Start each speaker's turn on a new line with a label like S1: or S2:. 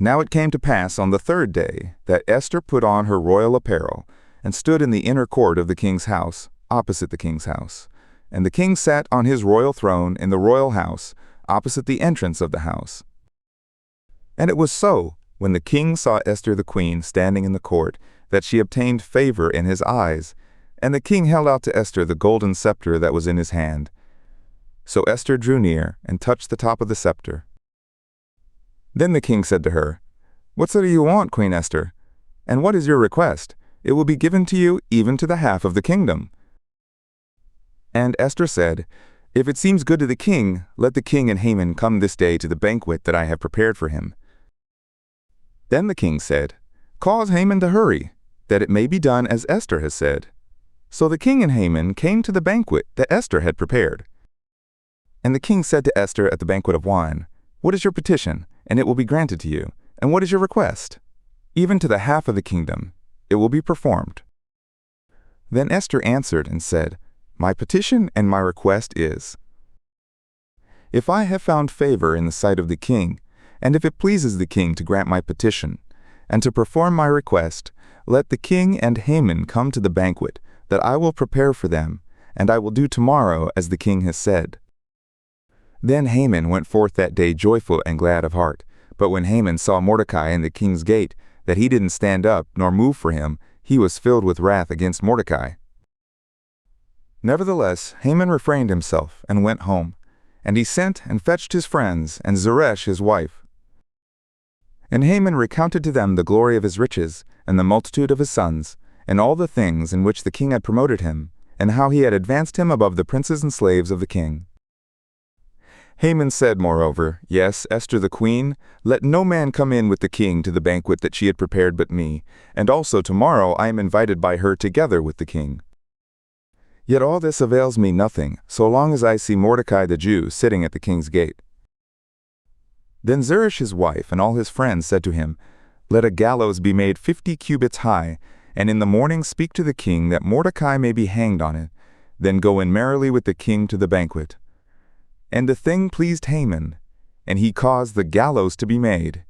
S1: Now it came to pass on the third day that Esther put on her royal apparel, and stood in the inner court of the king's house, opposite the king's house. And the king sat on his royal throne in the royal house, opposite the entrance of the house. And it was so, when the king saw Esther the queen standing in the court, that she obtained favor in his eyes. And the king held out to Esther the golden scepter that was in his hand. So Esther drew near and touched the top of the scepter. Then the king said to her, "What do you want, Queen Esther? And what is your request? It will be given to you even to the half of the kingdom." And Esther said, "If it seems good to the king, let the king and Haman come this day to the banquet that I have prepared for him." Then the king said, "Cause Haman to hurry, that it may be done as Esther has said." So the king and Haman came to the banquet that Esther had prepared. And the king said to Esther at the banquet of wine, "What is your petition? And it will be granted to you. And what is your request? Even to the half of the kingdom, it will be performed." Then Esther answered and said, "My petition and my request is, if I have found favor in the sight of the king, and if it pleases the king to grant my petition, and to perform my request, let the king and Haman come to the banquet that I will prepare for them, and I will do tomorrow as the king has said." Then Haman went forth that day joyful and glad of heart. But when Haman saw Mordecai in the king's gate, that he didn't stand up nor move for him, he was filled with wrath against Mordecai. Nevertheless, Haman refrained himself and went home. And he sent and fetched his friends and Zeresh his wife. And Haman recounted to them the glory of his riches, and the multitude of his sons, and all the things in which the king had promoted him, and how he had advanced him above the princes and slaves of the king. Haman said, moreover, "Yes, Esther the queen, let no man come in with the king to the banquet that she had prepared but me, and also tomorrow I am invited by her together with the king. Yet all this avails me nothing, so long as I see Mordecai the Jew sitting at the king's gate." Then Zeresh his wife and all his friends said to him, "Let a gallows be made 50 cubits high, and in the morning speak to the king that Mordecai may be hanged on it. Then go in merrily with the king to the banquet." And the thing pleased Haman, and he caused the gallows to be made,